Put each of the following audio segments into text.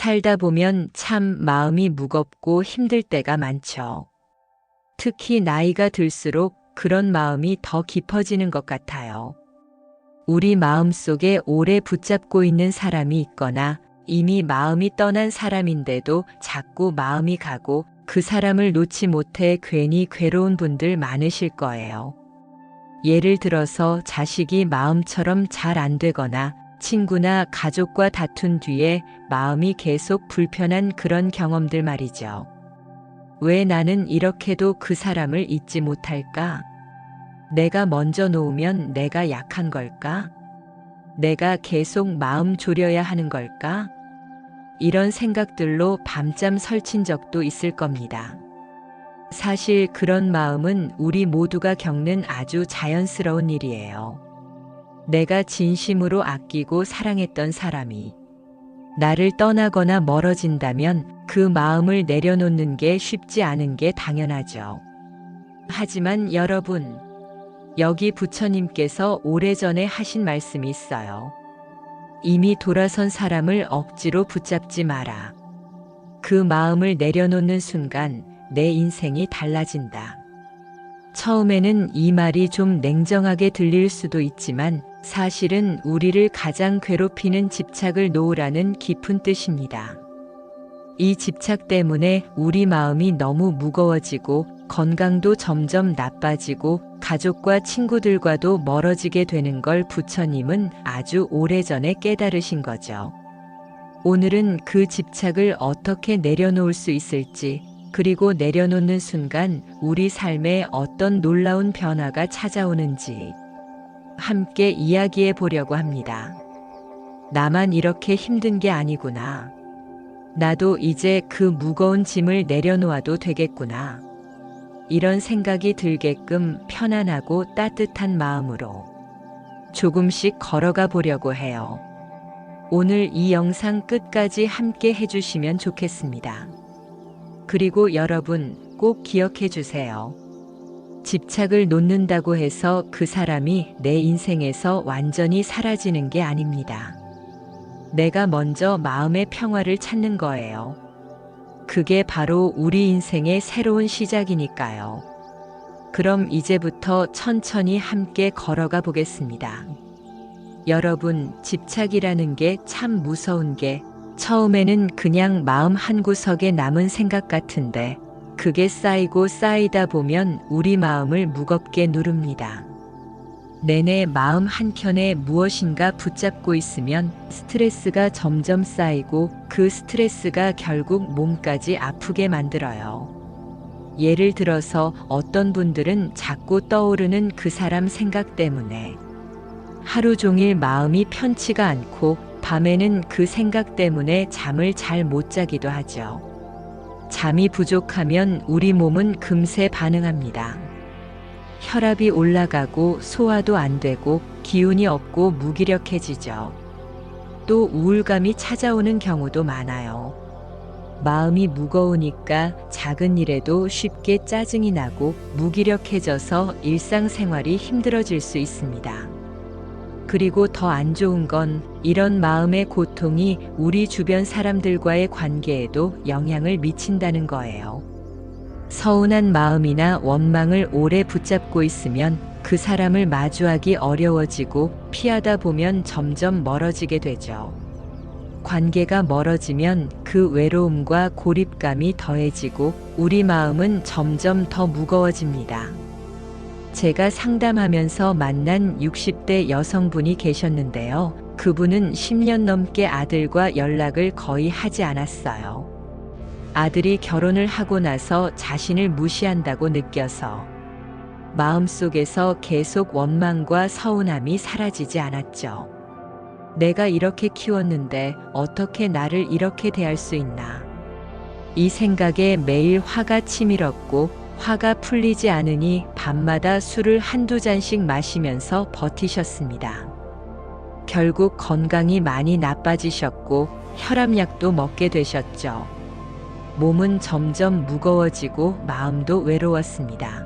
살다 보면 참 마음이 무겁고 힘들 때가 많죠. 특히 나이가 들수록 그런 마음이 더 깊어지는 것 같아요. 우리 마음 속에 오래 붙잡고 있는 사람이 있거나 이미 마음이 떠난 사람인데도 자꾸 마음이 가고 그 사람을 놓지 못해 괜히 괴로운 분들 많으실 거예요. 예를 들어서 자식이 마음처럼 잘 안 되거나 친구나 가족과 다툰 뒤에 마음이 계속 불편한 그런 경험들 말이죠. 왜 나는 이렇게도 그 사람을 잊지 못할까? 내가 먼저 놓으면 내가 약한 걸까? 내가 계속 마음 졸여야 하는 걸까? 이런 생각들로 밤잠 설친 적도 있을 겁니다. 사실 그런 마음은 우리 모두가 겪는 아주 자연스러운 일이에요. 내가 진심으로 아끼고 사랑했던 사람이 나를 떠나거나 멀어진다면 그 마음을 내려놓는 게 쉽지 않은 게 당연하죠. 하지만 여러분, 여기 부처님께서 오래전에 하신 말씀이 있어요. 이미 돌아선 사람을 억지로 붙잡지 마라. 그 마음을 내려놓는 순간 내 인생이 달라진다. 처음에는 이 말이 좀 냉정하게 들릴 수도 있지만 사실은 우리를 가장 괴롭히는 집착을 놓으라는 깊은 뜻입니다. 이 집착 때문에 우리 마음이 너무 무거워지고 건강도 점점 나빠지고 가족과 친구들과도 멀어지게 되는 걸 부처님은 아주 오래전에 깨달으신 거죠. 오늘은 그 집착을 어떻게 내려놓을 수 있을지, 그리고 내려놓는 순간 우리 삶에 어떤 놀라운 변화가 찾아오는지 함께 이야기해 보려고 합니다. 나만 이렇게 힘든 게 아니구나. 나도 이제 그 무거운 짐을 내려놓아도 되겠구나. 이런 생각이 들게끔 편안하고 따뜻한 마음으로 조금씩 걸어가 보려고 해요. 오늘 이 영상 끝까지 함께 해주시면 좋겠습니다. 그리고 여러분 꼭 기억해 주세요. 집착을 놓는다고 해서 그 사람이 내 인생에서 완전히 사라지는 게 아닙니다. 내가 먼저 마음의 평화를 찾는 거예요. 그게 바로 우리 인생의 새로운 시작이니까요. 그럼 이제부터 천천히 함께 걸어가 보겠습니다. 여러분, 집착이라는 게 참 무서운 게 처음에는 그냥 마음 한구석에 남은 생각 같은데 그게 쌓이고 쌓이다 보면 우리 마음을 무겁게 누릅니다. 내내 마음 한켠에 무엇인가 붙잡고 있으면 스트레스가 점점 쌓이고 그 스트레스가 결국 몸까지 아프게 만들어요. 예를 들어서 어떤 분들은 자꾸 떠오르는 그 사람 생각 때문에 하루 종일 마음이 편치가 않고 밤에는 그 생각 때문에 잠을 잘 못 자기도 하죠. 잠이 부족하면 우리 몸은 금세 반응합니다. 혈압이 올라가고 소화도 안 되고 기운이 없고 무기력해지죠. 또 우울감이 찾아오는 경우도 많아요. 마음이 무거우니까 작은 일에도 쉽게 짜증이 나고 무기력해져서 일상생활이 힘들어질 수 있습니다. 그리고 더 안 좋은 건 이런 마음의 고통이 우리 주변 사람들과의 관계에도 영향을 미친다는 거예요. 서운한 마음이나 원망을 오래 붙잡고 있으면 그 사람을 마주하기 어려워지고 피하다 보면 점점 멀어지게 되죠. 관계가 멀어지면 그 외로움과 고립감이 더해지고 우리 마음은 점점 더 무거워집니다. 제가 상담하면서 만난 60대 여성분이 계셨는데요. 그분은 10년 넘게 아들과 연락을 거의 하지 않았어요. 아들이 결혼을 하고 나서 자신을 무시한다고 느껴서 마음속에서 계속 원망과 서운함이 사라지지 않았죠. 내가 이렇게 키웠는데 어떻게 나를 이렇게 대할 수 있나. 이 생각에 매일 화가 치밀었고 화가 풀리지 않으니 밤마다 술을 한두 잔씩 마시면서 버티셨습니다. 결국 건강이 많이 나빠지셨고 혈압약도 먹게 되셨죠. 몸은 점점 무거워지고 마음도 외로웠습니다.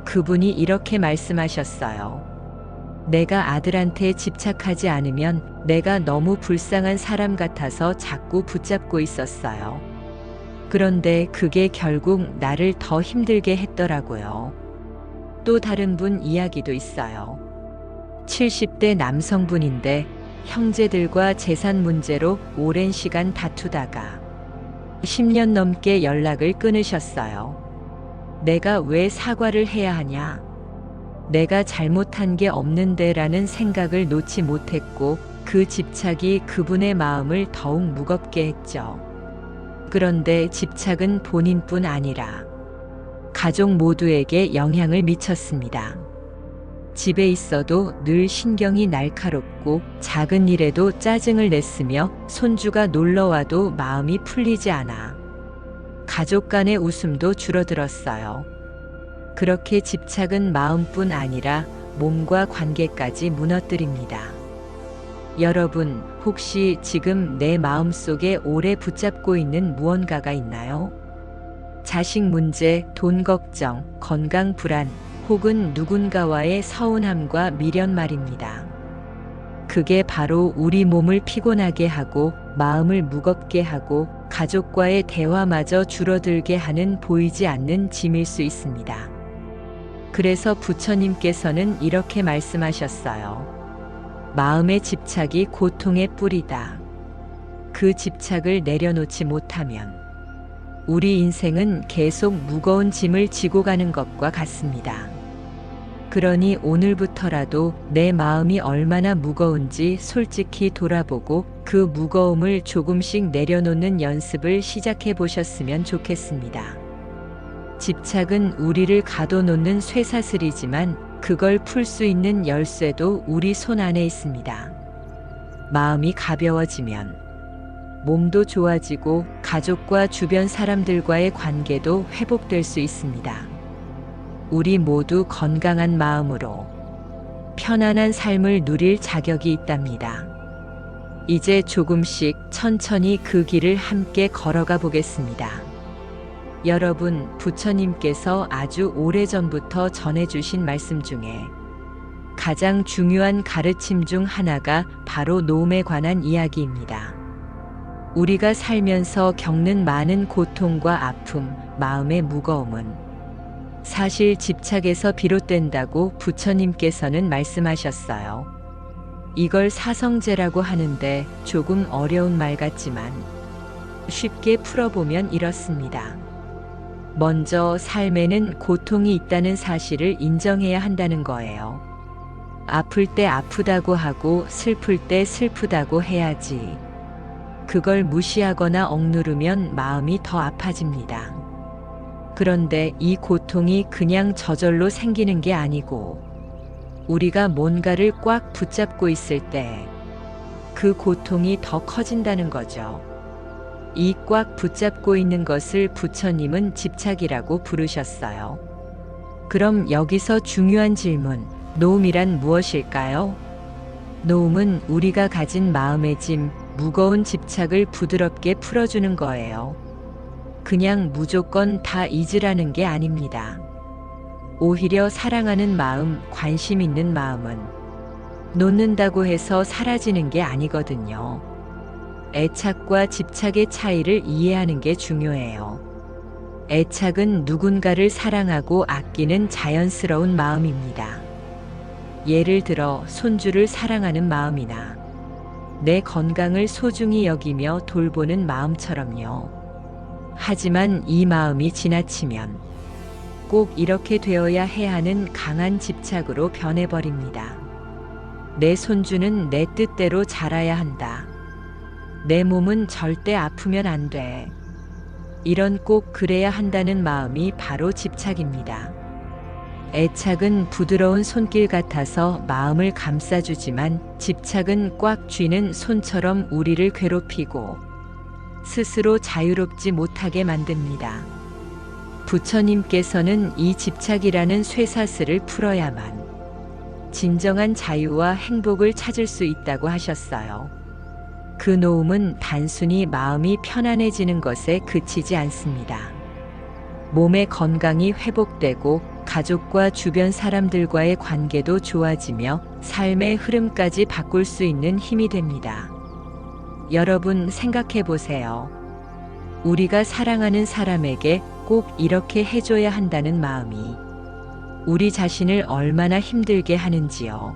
그분이 이렇게 말씀하셨어요. 내가 아들한테 집착하지 않으면 내가 너무 불쌍한 사람 같아서 자꾸 붙잡고 있었어요. 그런데 그게 결국 나를 더 힘들게 했더라고요. 또 다른 분 이야기도 있어요. 70대 남성분인데 형제들과 재산 문제로 오랜 시간 다투다가 10년 넘게 연락을 끊으셨어요. 내가 왜 사과를 해야 하냐? 내가 잘못한 게 없는데 라는 생각을 놓지 못했고 그 집착이 그분의 마음을 더욱 무겁게 했죠. 그런데 집착은 본인뿐 아니라 가족 모두에게 영향을 미쳤습니다. 집에 있어도 늘 신경이 날카롭고 작은 일에도 짜증을 냈으며 손주가 놀러와도 마음이 풀리지 않아 가족 간의 웃음도 줄어들었어요. 그렇게 집착은 마음뿐 아니라 몸과 관계까지 무너뜨립니다. 여러분, 혹시 지금 내 마음속에 오래 붙잡고 있는 무언가가 있나요? 자식 문제, 돈 걱정, 건강 불안, 혹은 누군가와의 서운함과 미련 말입니다. 그게 바로 우리 몸을 피곤하게 하고 마음을 무겁게 하고 가족과의 대화마저 줄어들게 하는 보이지 않는 짐일 수 있습니다. 그래서 부처님께서는 이렇게 말씀하셨어요. 마음의 집착이 고통의 뿌리다. 그 집착을 내려놓지 못하면 우리 인생은 계속 무거운 짐을 지고 가는 것과 같습니다. 그러니 오늘부터라도 내 마음이 얼마나 무거운지 솔직히 돌아보고 그 무거움을 조금씩 내려놓는 연습을 시작해 보셨으면 좋겠습니다. 집착은 우리를 가둬놓는 쇠사슬이지만 그걸 풀 수 있는 열쇠도 우리 손 안에 있습니다. 마음이 가벼워지면 몸도 좋아지고 가족과 주변 사람들과의 관계도 회복될 수 있습니다. 우리 모두 건강한 마음으로 편안한 삶을 누릴 자격이 있답니다. 이제 조금씩 천천히 그 길을 함께 걸어가 보겠습니다. 여러분, 부처님께서 아주 오래전부터 전해주신 말씀 중에 가장 중요한 가르침 중 하나가 바로 노움에 관한 이야기입니다. 우리가 살면서 겪는 많은 고통과 아픔, 마음의 무거움은 사실 집착에서 비롯된다고 부처님께서는 말씀하셨어요. 이걸 사성제라고 하는데 조금 어려운 말 같지만 쉽게 풀어보면 이렇습니다. 먼저 삶에는 고통이 있다는 사실을 인정해야 한다는 거예요. 아플 때 아프다고 하고 슬플 때 슬프다고 해야지. 그걸 무시하거나 억누르면 마음이 더 아파집니다. 그런데 이 고통이 그냥 저절로 생기는 게 아니고 우리가 뭔가를 꽉 붙잡고 있을 때 그 고통이 더 커진다는 거죠. 이 꽉 붙잡고 있는 것을 부처님은 집착이라고 부르셨어요. 그럼 여기서 중요한 질문, 노움이란 무엇일까요? 노움은 우리가 가진 마음의 짐, 무거운 집착을 부드럽게 풀어주는 거예요. 그냥 무조건 다 잊으라는 게 아닙니다. 오히려 사랑하는 마음, 관심 있는 마음은 놓는다고 해서 사라지는 게 아니거든요. 애착과 집착의 차이를 이해하는 게 중요해요. 애착은 누군가를 사랑하고 아끼는 자연스러운 마음입니다. 예를 들어 손주를 사랑하는 마음이나 내 건강을 소중히 여기며 돌보는 마음처럼요. 하지만 이 마음이 지나치면 꼭 이렇게 되어야 해 하는 강한 집착으로 변해버립니다. 내 손주는 내 뜻대로 자라야 한다. 내 몸은 절대 아프면 안 돼. 이런 꼭 그래야 한다는 마음이 바로 집착입니다. 애착은 부드러운 손길 같아서 마음을 감싸주지만 집착은 꽉 쥐는 손처럼 우리를 괴롭히고 스스로 자유롭지 못하게 만듭니다. 부처님께서는 이 집착이라는 쇠사슬을 풀어야만 진정한 자유와 행복을 찾을 수 있다고 하셨어요. 그 노움은 단순히 마음이 편안해지는 것에 그치지 않습니다. 몸의 건강이 회복되고 가족과 주변 사람들과의 관계도 좋아지며 삶의 흐름까지 바꿀 수 있는 힘이 됩니다. 여러분 생각해 보세요. 우리가 사랑하는 사람에게 꼭 이렇게 해줘야 한다는 마음이 우리 자신을 얼마나 힘들게 하는지요.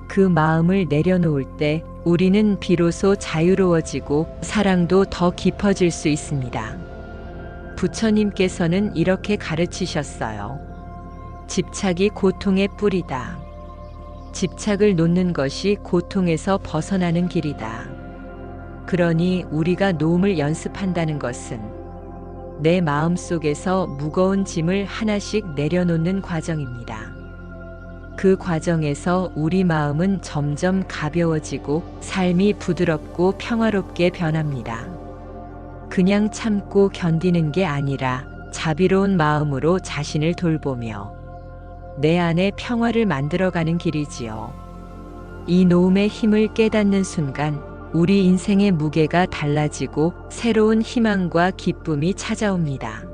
그 마음을 내려놓을 때 우리는 비로소 자유로워지고 사랑도 더 깊어질 수 있습니다. 부처님께서는 이렇게 가르치셨어요. 집착이 고통의 뿌리다. 집착을 놓는 것이 고통에서 벗어나는 길이다. 그러니 우리가 노음을 연습한다는 것은 내 마음 속에서 무거운 짐을 하나씩 내려놓는 과정입니다. 그 과정에서 우리 마음은 점점 가벼워지고 삶이 부드럽고 평화롭게 변합니다. 그냥 참고 견디는 게 아니라 자비로운 마음으로 자신을 돌보며 내 안에 평화를 만들어가는 길이지요. 이 노음의 힘을 깨닫는 순간 우리 인생의 무게가 달라지고 새로운 희망과 기쁨이 찾아옵니다.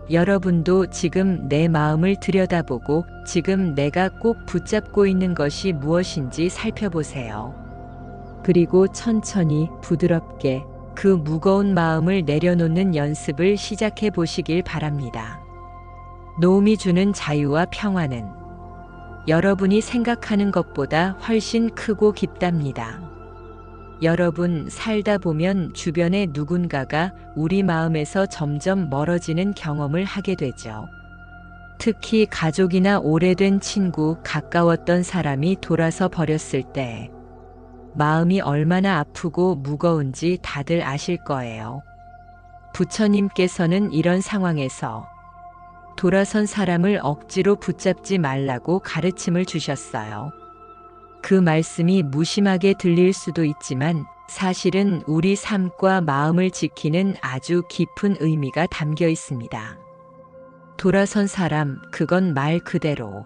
여러분도 지금 내 마음을 들여다보고 지금 내가 꼭 붙잡고 있는 것이 무엇인지 살펴보세요. 그리고 천천히 부드럽게 그 무거운 마음을 내려놓는 연습을 시작해 보시길 바랍니다. 노음이 주는 자유와 평화는 여러분이 생각하는 것보다 훨씬 크고 깊답니다. 여러분 살다 보면 주변의 누군가가 우리 마음에서 점점 멀어지는 경험을 하게 되죠. 특히 가족이나 오래된 친구, 가까웠던 사람이 돌아서 버렸을 때 마음이 얼마나 아프고 무거운지 다들 아실 거예요. 부처님께서는 이런 상황에서 돌아선 사람을 억지로 붙잡지 말라고 가르침을 주셨어요. 그 말씀이 무심하게 들릴 수도 있지만 사실은 우리 삶과 마음을 지키는 아주 깊은 의미가 담겨 있습니다. 돌아선 사람, 그건 말 그대로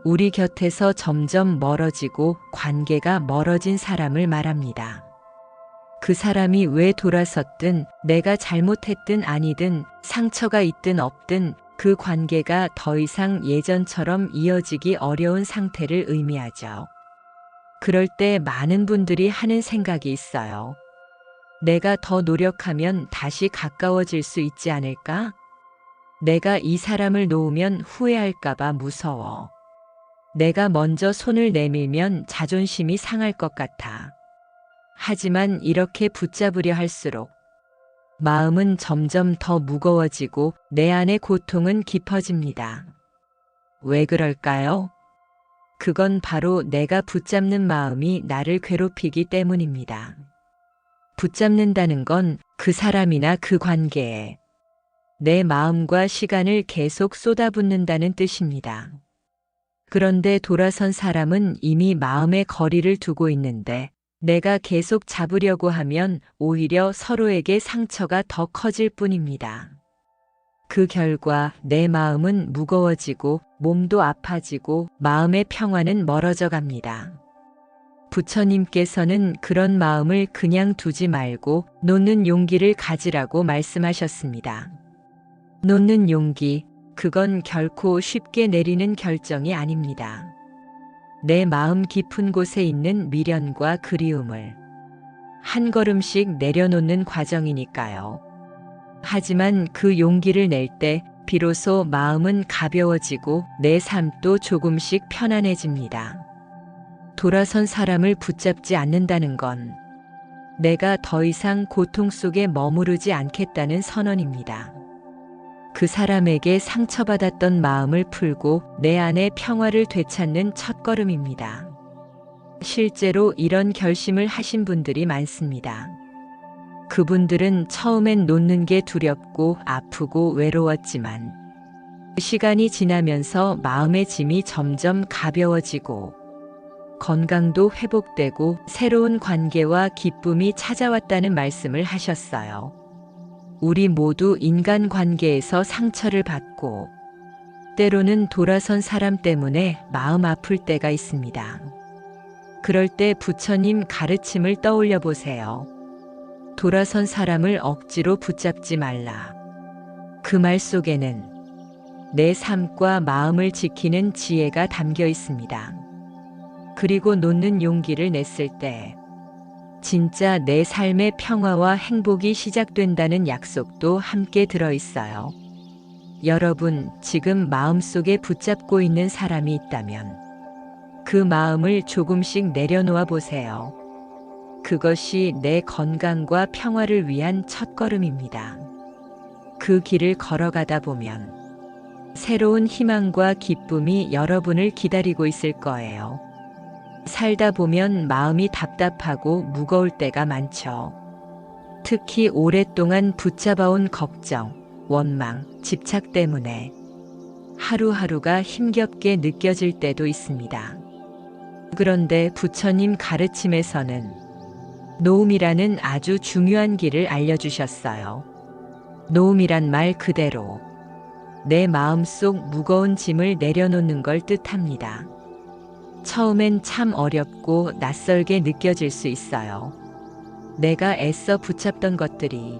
우리 곁에서 점점 멀어지고 관계가 멀어진 사람을 말합니다. 그 사람이 왜 돌아섰든 내가 잘못했든 아니든 상처가 있든 없든 그 관계가 더 이상 예전처럼 이어지기 어려운 상태를 의미하죠. 그럴 때 많은 분들이 하는 생각이 있어요. 내가 더 노력하면 다시 가까워질 수 있지 않을까? 내가 이 사람을 놓으면 후회할까봐 무서워. 내가 먼저 손을 내밀면 자존심이 상할 것 같아. 하지만 이렇게 붙잡으려 할수록 마음은 점점 더 무거워지고 내 안의 고통은 깊어집니다. 왜 그럴까요? 그건 바로 내가 붙잡는 마음이 나를 괴롭히기 때문입니다. 붙잡는다는 건 그 사람이나 그 관계에 내 마음과 시간을 계속 쏟아붓는다는 뜻입니다. 그런데 돌아선 사람은 이미 마음의 거리를 두고 있는데 내가 계속 잡으려고 하면 오히려 서로에게 상처가 더 커질 뿐입니다. 그 결과 내 마음은 무거워지고 몸도 아파지고 마음의 평화는 멀어져 갑니다. 부처님께서는 그런 마음을 그냥 두지 말고 놓는 용기를 가지라고 말씀하셨습니다. 놓는 용기, 그건 결코 쉽게 내리는 결정이 아닙니다. 내 마음 깊은 곳에 있는 미련과 그리움을 한 걸음씩 내려놓는 과정이니까요. 하지만 그 용기를 낼 때 비로소 마음은 가벼워지고 내 삶도 조금씩 편안해집니다. 돌아선 사람을 붙잡지 않는다는 건 내가 더 이상 고통 속에 머무르지 않겠다는 선언입니다. 그 사람에게 상처받았던 마음을 풀고 내 안의 평화를 되찾는 첫걸음입니다. 실제로 이런 결심을 하신 분들이 많습니다. 그분들은 처음엔 놓는 게 두렵고 아프고 외로웠지만 시간이 지나면서 마음의 짐이 점점 가벼워지고 건강도 회복되고 새로운 관계와 기쁨이 찾아왔다는 말씀을 하셨어요. 우리 모두 인간관계에서 상처를 받고 때로는 돌아선 사람 때문에 마음 아플 때가 있습니다. 그럴 때 부처님 가르침을 떠올려 보세요. 돌아선 사람을 억지로 붙잡지 말라. 그 말 속에는 내 삶과 마음을 지키는 지혜가 담겨 있습니다. 그리고 놓는 용기를 냈을 때 진짜 내 삶의 평화와 행복이 시작된다는 약속도 함께 들어 있어요. 여러분, 지금 마음속에 붙잡고 있는 사람이 있다면 그 마음을 조금씩 내려놓아 보세요. 그것이 내 건강과 평화를 위한 첫걸음입니다. 그 길을 걸어가다 보면 새로운 희망과 기쁨이 여러분을 기다리고 있을 거예요. 살다 보면 마음이 답답하고 무거울 때가 많죠. 특히 오랫동안 붙잡아온 걱정, 원망, 집착 때문에 하루하루가 힘겹게 느껴질 때도 있습니다. 그런데 부처님 가르침에서는 노음이라는 아주 중요한 길을 알려주셨어요. 노음이란 말 그대로 내 마음속 무거운 짐을 내려놓는 걸 뜻합니다. 처음엔 참 어렵고 낯설게 느껴질 수 있어요. 내가 애써 붙잡던 것들이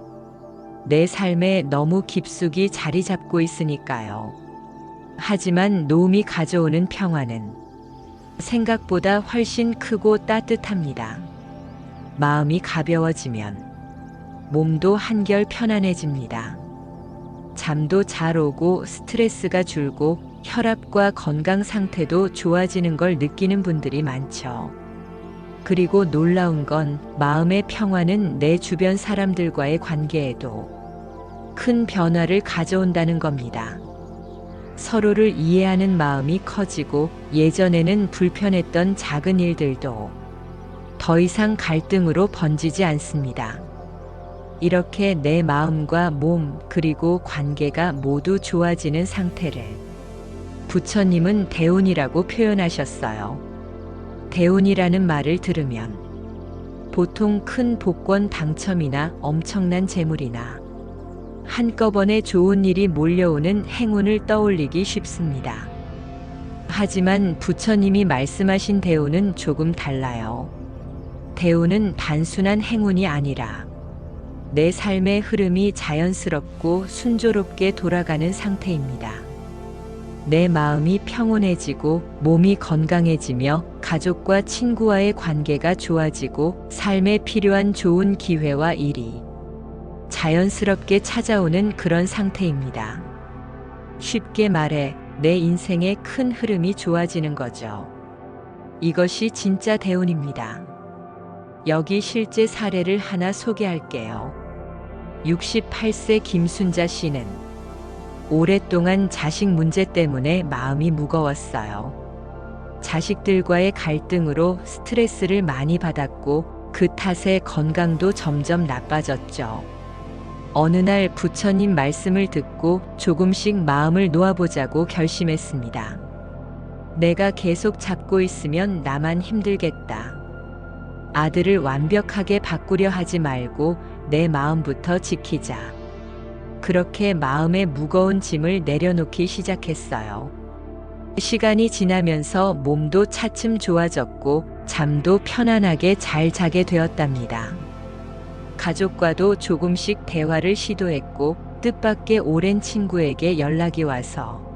내 삶에 너무 깊숙이 자리 잡고 있으니까요. 하지만 노음이 가져오는 평화는 생각보다 훨씬 크고 따뜻합니다. 마음이 가벼워지면 몸도 한결 편안해집니다. 잠도 잘 오고 스트레스가 줄고 혈압과 건강 상태도 좋아지는 걸 느끼는 분들이 많죠. 그리고 놀라운 건 마음의 평화는 내 주변 사람들과의 관계에도 큰 변화를 가져온다는 겁니다. 서로를 이해하는 마음이 커지고 예전에는 불편했던 작은 일들도 더 이상 갈등으로 번지지 않습니다. 이렇게 내 마음과 몸 그리고 관계가 모두 좋아지는 상태를 부처님은 대운이라고 표현하셨어요. 대운이라는 말을 들으면 보통 큰 복권 당첨이나 엄청난 재물이나 한꺼번에 좋은 일이 몰려오는 행운을 떠올리기 쉽습니다. 하지만 부처님이 말씀하신 대운은 조금 달라요. 대운은 단순한 행운이 아니라 내 삶의 흐름이 자연스럽고 순조롭게 돌아가는 상태입니다. 내 마음이 평온해지고 몸이 건강해지며 가족과 친구와의 관계가 좋아지고 삶에 필요한 좋은 기회와 일이 자연스럽게 찾아오는 그런 상태입니다. 쉽게 말해 내 인생의 큰 흐름이 좋아지는 거죠. 이것이 진짜 대운입니다. 여기 실제 사례를 하나 소개할게요. 68세 김순자 씨는 오랫동안 자식 문제 때문에 마음이 무거웠어요. 자식들과의 갈등으로 스트레스를 많이 받았고 그 탓에 건강도 점점 나빠졌죠. 어느 날 부처님 말씀을 듣고 조금씩 마음을 놓아보자고 결심했습니다. 내가 계속 잡고 있으면 나만 힘들겠다. 아들을 완벽하게 바꾸려 하지 말고 내 마음부터 지키자. 그렇게 마음의 무거운 짐을 내려놓기 시작했어요. 시간이 지나면서 몸도 차츰 좋아졌고 잠도 편안하게 잘 자게 되었답니다. 가족과도 조금씩 대화를 시도했고 뜻밖의 오랜 친구에게 연락이 와서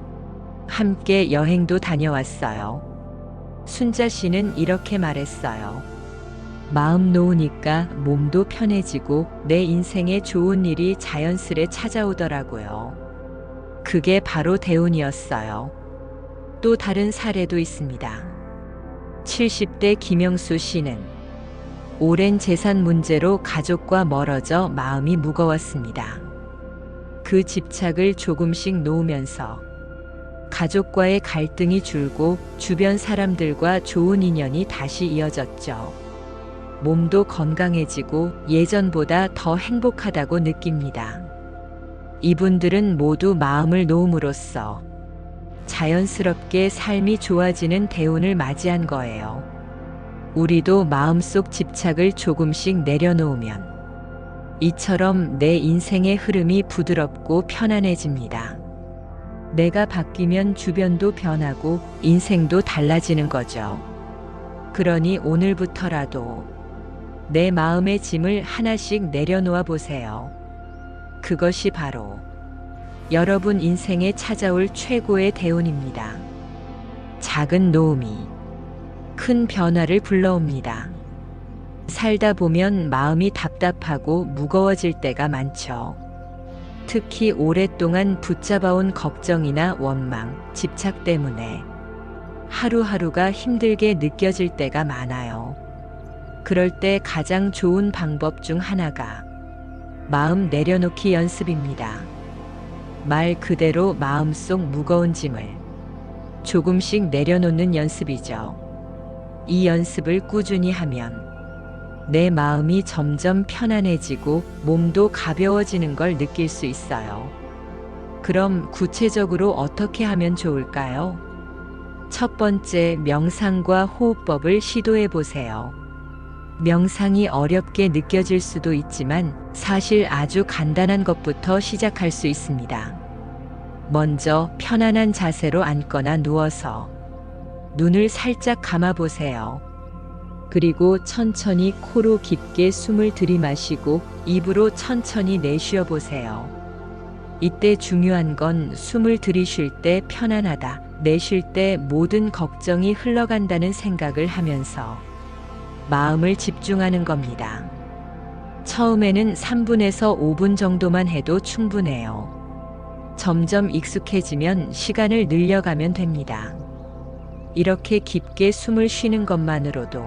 함께 여행도 다녀왔어요. 순자 씨는 이렇게 말했어요. 마음 놓으니까 몸도 편해지고 내 인생에 좋은 일이 자연스레 찾아오더라고요. 그게 바로 대운이었어요. 또 다른 사례도 있습니다. 70대 김영수 씨는 오랜 재산 문제로 가족과 멀어져 마음이 무거웠습니다. 그 집착을 조금씩 놓으면서 가족과의 갈등이 줄고 주변 사람들과 좋은 인연이 다시 이어졌죠. 몸도 건강해지고 예전보다 더 행복하다고 느낍니다. 이분들은 모두 마음을 놓음으로써 자연스럽게 삶이 좋아지는 대운을 맞이한 거예요. 우리도 마음속 집착을 조금씩 내려놓으면 이처럼 내 인생의 흐름이 부드럽고 편안해집니다. 내가 바뀌면 주변도 변하고 인생도 달라지는 거죠. 그러니 오늘부터라도 내 마음의 짐을 하나씩 내려놓아 보세요. 그것이 바로 여러분 인생에 찾아올 최고의 대운입니다. 작은 노움이 큰 변화를 불러옵니다. 살다 보면 마음이 답답하고 무거워질 때가 많죠. 특히 오랫동안 붙잡아온 걱정이나 원망, 집착 때문에 하루하루가 힘들게 느껴질 때가 많아요. 그럴 때 가장 좋은 방법 중 하나가 마음 내려놓기 연습입니다. 말 그대로 마음속 무거운 짐을 조금씩 내려놓는 연습이죠. 이 연습을 꾸준히 하면 내 마음이 점점 편안해지고 몸도 가벼워지는 걸 느낄 수 있어요. 그럼 구체적으로 어떻게 하면 좋을까요? 첫 번째, 명상과 호흡법을 시도해 보세요. 명상이 어렵게 느껴질 수도 있지만 사실 아주 간단한 것부터 시작할 수 있습니다. 먼저 편안한 자세로 앉거나 누워서 눈을 살짝 감아 보세요. 그리고 천천히 코로 깊게 숨을 들이마시고 입으로 천천히 내쉬어 보세요. 이때 중요한 건 숨을 들이쉴 때 편안하다, 내쉴 때 모든 걱정이 흘러간다는 생각을 하면서 마음을 집중하는 겁니다. 처음에는 3분에서 5분 정도만 해도 충분해요. 점점 익숙해지면 시간을 늘려가면 됩니다. 이렇게 깊게 숨을 쉬는 것만으로도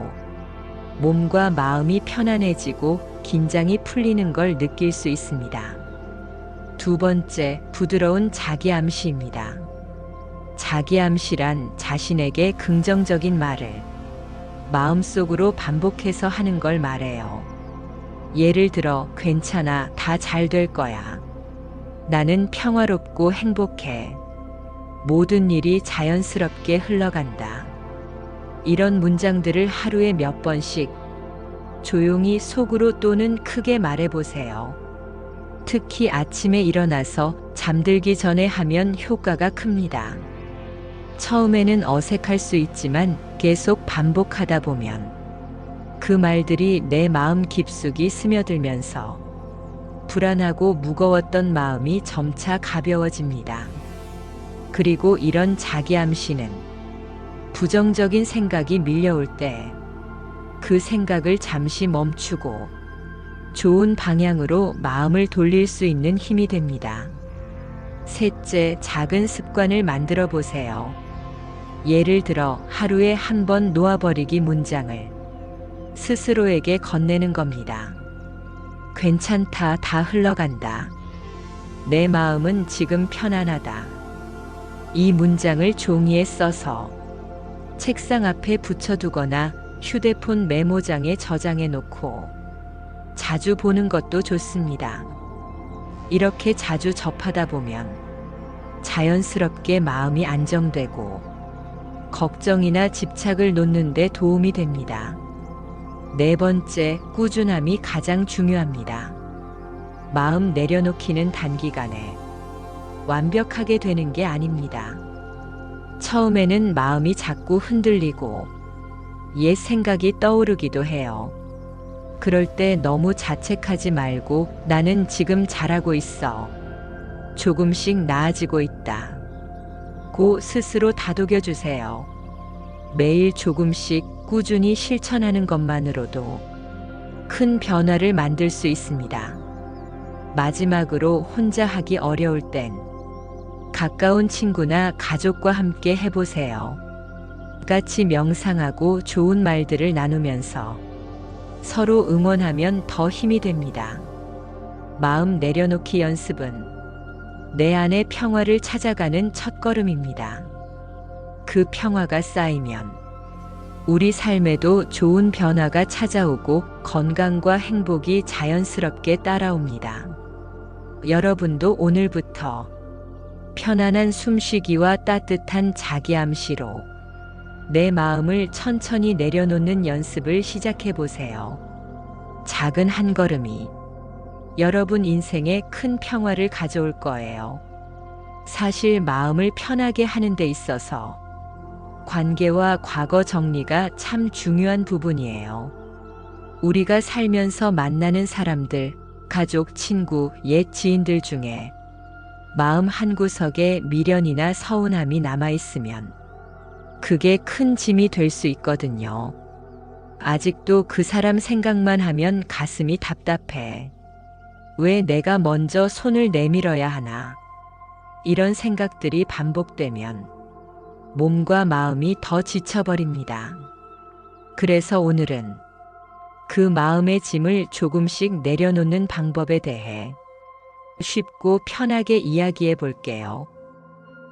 몸과 마음이 편안해지고 긴장이 풀리는 걸 느낄 수 있습니다. 두 번째, 부드러운 자기암시입니다. 자기암시란 자신에게 긍정적인 말을 마음속으로 반복해서 하는 걸 말해요. 예를 들어, 괜찮아, 다 잘 될 거야. 나는 평화롭고 행복해. 모든 일이 자연스럽게 흘러간다. 이런 문장들을 하루에 몇 번씩 조용히 속으로 또는 크게 말해보세요. 특히 아침에 일어나서 잠들기 전에 하면 효과가 큽니다. 처음에는 어색할 수 있지만 계속 반복하다 보면 그 말들이 내 마음 깊숙이 스며들면서 불안하고 무거웠던 마음이 점차 가벼워집니다. 그리고 이런 자기암시는 부정적인 생각이 밀려올 때 그 생각을 잠시 멈추고 좋은 방향으로 마음을 돌릴 수 있는 힘이 됩니다. 셋째, 작은 습관을 만들어 보세요. 예를 들어 하루에 한 번 놓아버리기 문장을 스스로에게 건네는 겁니다. 괜찮다, 다 흘러간다. 내 마음은 지금 편안하다. 이 문장을 종이에 써서 책상 앞에 붙여두거나 휴대폰 메모장에 저장해 놓고 자주 보는 것도 좋습니다. 이렇게 자주 접하다 보면 자연스럽게 마음이 안정되고 걱정이나 집착을 놓는 데 도움이 됩니다. 네 번째, 꾸준함이 가장 중요합니다. 마음 내려놓기는 단기간에 완벽하게 되는 게 아닙니다. 처음에는 마음이 자꾸 흔들리고 옛 생각이 떠오르기도 해요. 그럴 때 너무 자책하지 말고 나는 지금 잘하고 있어. 조금씩 나아지고 있다. 고 스스로 다독여 주세요. 매일 조금씩 꾸준히 실천하는 것만으로도 큰 변화를 만들 수 있습니다. 마지막으로 혼자 하기 어려울 땐 가까운 친구나 가족과 함께 해보세요. 같이 명상하고 좋은 말들을 나누면서 서로 응원하면 더 힘이 됩니다. 마음 내려놓기 연습은 내 안의 평화를 찾아가는 첫걸음입니다. 그 평화가 쌓이면 우리 삶에도 좋은 변화가 찾아오고 건강과 행복이 자연스럽게 따라옵니다. 여러분도 오늘부터 편안한 숨쉬기와 따뜻한 자기암시로 내 마음을 천천히 내려놓는 연습을 시작해 보세요. 작은 한 걸음이 여러분 인생에 큰 평화를 가져올 거예요. 사실 마음을 편하게 하는 데 있어서 관계와 과거 정리가 참 중요한 부분이에요. 우리가 살면서 만나는 사람들, 가족, 친구, 옛 지인들 중에 마음 한구석에 미련이나 서운함이 남아있으면 그게 큰 짐이 될 수 있거든요. 아직도 그 사람 생각만 하면 가슴이 답답해. 왜 내가 먼저 손을 내밀어야 하나? 이런 생각들이 반복되면 몸과 마음이 더 지쳐버립니다. 그래서 오늘은 그 마음의 짐을 조금씩 내려놓는 방법에 대해 쉽고 편하게 이야기해 볼게요.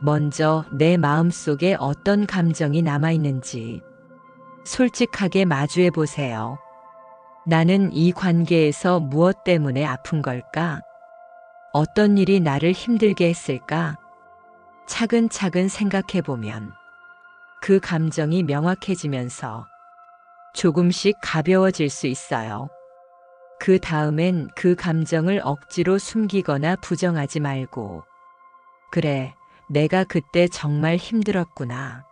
먼저 내 마음속에 어떤 감정이 남아있는지 솔직하게 마주해 보세요. 나는 이 관계에서 무엇 때문에 아픈 걸까? 어떤 일이 나를 힘들게 했을까? 차근차근 생각해 보면 그 감정이 명확해지면서 조금씩 가벼워질 수 있어요. 그 다음엔 그 감정을 억지로 숨기거나 부정하지 말고, 그래, 내가 그때 정말 힘들었구나.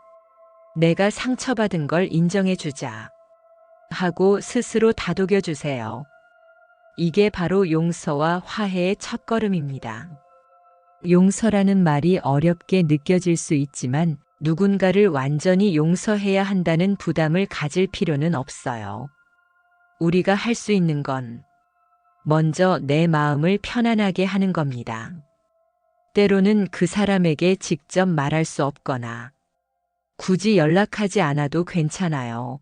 내가 상처받은 걸 인정해 주자. 하고 스스로 다독여 주세요. 이게 바로 용서와 화해의 첫걸음입니다. 용서라는 말이 어렵게 느껴질 수 있지만 누군가를 완전히 용서해야 한다는 부담을 가질 필요는 없어요. 우리가 할 수 있는 건 먼저 내 마음을 편안하게 하는 겁니다. 때로는 그 사람에게 직접 말할 수 없거나 굳이 연락하지 않아도 괜찮아요.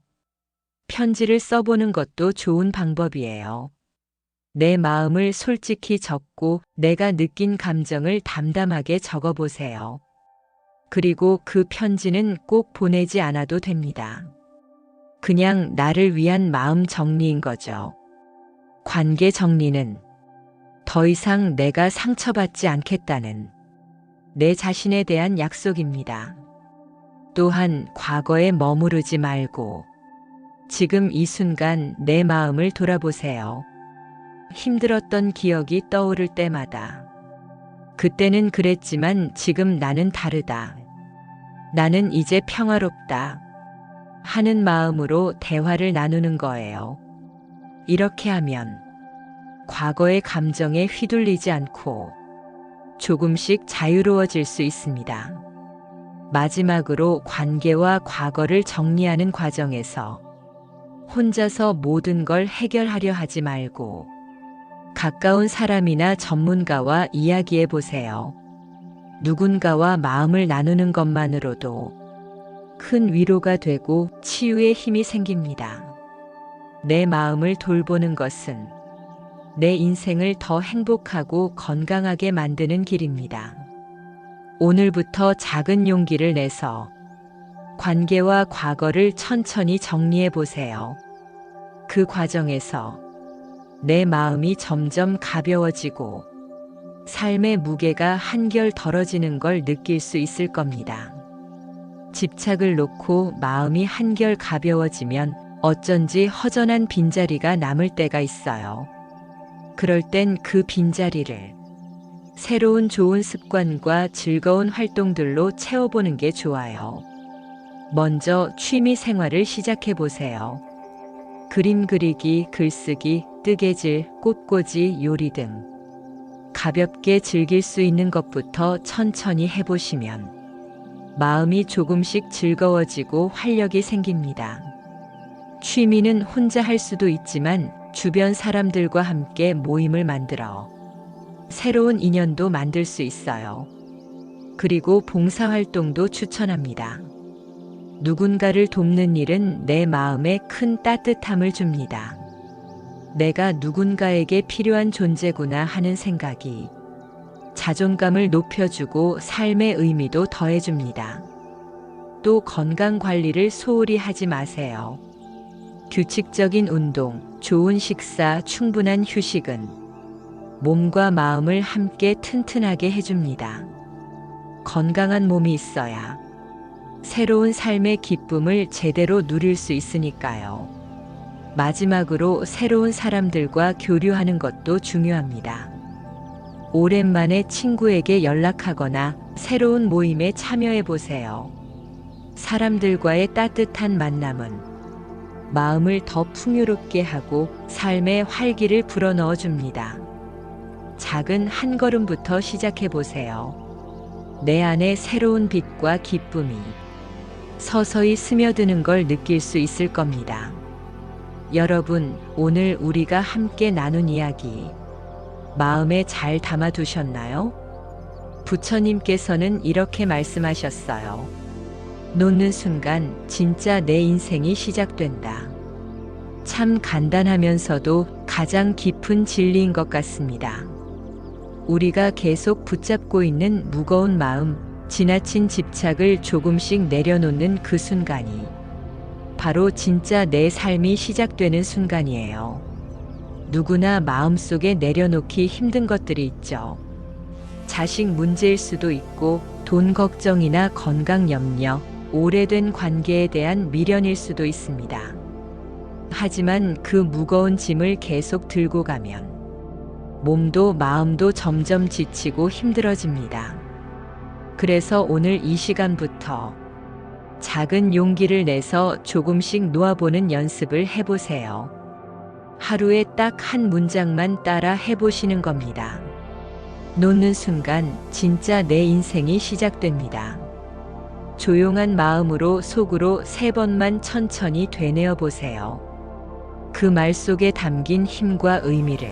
편지를 써보는 것도 좋은 방법이에요. 내 마음을 솔직히 적고 내가 느낀 감정을 담담하게 적어보세요. 그리고 그 편지는 꼭 보내지 않아도 됩니다. 그냥 나를 위한 마음 정리인 거죠. 관계 정리는 더 이상 내가 상처받지 않겠다는 내 자신에 대한 약속입니다. 또한 과거에 머무르지 말고 지금 이 순간 내 마음을 돌아보세요. 힘들었던 기억이 떠오를 때마다 그때는 그랬지만 지금 나는 다르다. 나는 이제 평화롭다. 하는 마음으로 대화를 나누는 거예요. 이렇게 하면 과거의 감정에 휘둘리지 않고 조금씩 자유로워질 수 있습니다. 마지막으로 관계와 과거를 정리하는 과정에서 혼자서 모든 걸 해결하려 하지 말고 가까운 사람이나 전문가와 이야기해 보세요. 누군가와 마음을 나누는 것만으로도 큰 위로가 되고 치유의 힘이 생깁니다. 내 마음을 돌보는 것은 내 인생을 더 행복하고 건강하게 만드는 길입니다. 오늘부터 작은 용기를 내서 관계와 과거를 천천히 정리해 보세요. 그 과정에서 내 마음이 점점 가벼워지고 삶의 무게가 한결 덜어지는 걸 느낄 수 있을 겁니다. 집착을 놓고 마음이 한결 가벼워지면 어쩐지 허전한 빈자리가 남을 때가 있어요. 그럴 땐 그 빈자리를 새로운 좋은 습관과 즐거운 활동들로 채워보는 게 좋아요. 먼저 취미 생활을 시작해 보세요. 그림 그리기, 글쓰기, 뜨개질, 꽃꽂이, 요리 등 가볍게 즐길 수 있는 것부터 천천히 해보시면 마음이 조금씩 즐거워지고 활력이 생깁니다. 취미는 혼자 할 수도 있지만 주변 사람들과 함께 모임을 만들어 새로운 인연도 만들 수 있어요. 그리고 봉사활동도 추천합니다. 누군가를 돕는 일은 내 마음에 큰 따뜻함을 줍니다. 내가 누군가에게 필요한 존재구나 하는 생각이 자존감을 높여주고 삶의 의미도 더해줍니다. 또 건강 관리를 소홀히 하지 마세요. 규칙적인 운동, 좋은 식사, 충분한 휴식은 몸과 마음을 함께 튼튼하게 해줍니다. 건강한 몸이 있어야 새로운 삶의 기쁨을 제대로 누릴 수 있으니까요. 마지막으로 새로운 사람들과 교류하는 것도 중요합니다. 오랜만에 친구에게 연락하거나 새로운 모임에 참여해 보세요. 사람들과의 따뜻한 만남은 마음을 더 풍요롭게 하고 삶의 활기를 불어넣어 줍니다. 작은 한 걸음부터 시작해 보세요. 내 안에 새로운 빛과 기쁨이 서서히 스며드는 걸 느낄 수 있을 겁니다. 여러분, 오늘 우리가 함께 나눈 이야기, 마음에 잘 담아두셨나요? 부처님께서는 이렇게 말씀하셨어요. 놓는 순간 진짜 내 인생이 시작된다. 참 간단하면서도 가장 깊은 진리인 것 같습니다. 우리가 계속 붙잡고 있는 무거운 마음, 지나친 집착을 조금씩 내려놓는 그 순간이 바로 진짜 내 삶이 시작되는 순간이에요. 누구나 마음속에 내려놓기 힘든 것들이 있죠. 자식 문제일 수도 있고, 돈 걱정이나 건강 염려, 오래된 관계에 대한 미련일 수도 있습니다. 하지만 그 무거운 짐을 계속 들고 가면 몸도 마음도 점점 지치고 힘들어집니다. 그래서 오늘 이 시간부터 작은 용기를 내서 조금씩 놓아보는 연습을 해보세요. 하루에 딱 한 문장만 따라 해보시는 겁니다. 놓는 순간 진짜 내 인생이 시작됩니다. 조용한 마음으로 속으로 3번만 천천히 되뇌어 보세요. 그 말 속에 담긴 힘과 의미를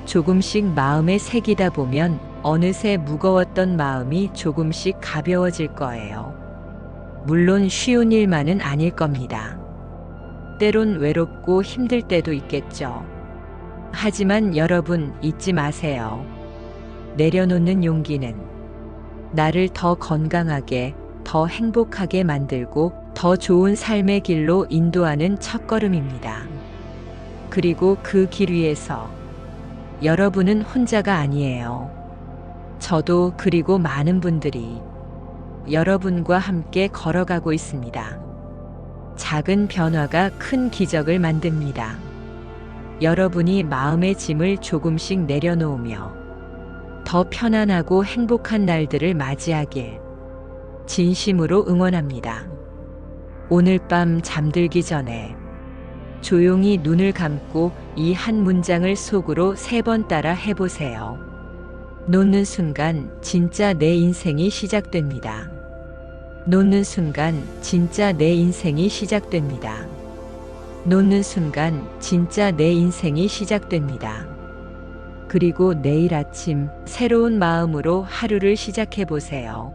조금씩 마음에 새기다 보면 어느새 무거웠던 마음이 조금씩 가벼워질 거예요. 물론 쉬운 일만은 아닐 겁니다. 때론 외롭고 힘들 때도 있겠죠. 하지만 여러분 잊지 마세요. 내려놓는 용기는 나를 더 건강하게, 더 행복하게 만들고 더 좋은 삶의 길로 인도하는 첫걸음입니다. 그리고 그 길 위에서 여러분은 혼자가 아니에요. 저도 그리고 많은 분들이 여러분과 함께 걸어가고 있습니다. 작은 변화가 큰 기적을 만듭니다. 여러분이 마음의 짐을 조금씩 내려놓으며 더 편안하고 행복한 날들을 맞이하길 진심으로 응원합니다. 오늘 밤 잠들기 전에 조용히 눈을 감고 이 한 문장을 속으로 3번 따라 해보세요. 놓는 순간 진짜 내 인생이 시작됩니다. 놓는 순간 진짜 내 인생이 시작됩니다. 놓는 순간 진짜 내 인생이 시작됩니다. 그리고 내일 아침 새로운 마음으로 하루를 시작해 보세요.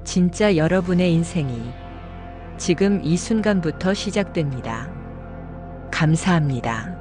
진짜 여러분의 인생이 지금 이 순간부터 시작됩니다. 감사합니다.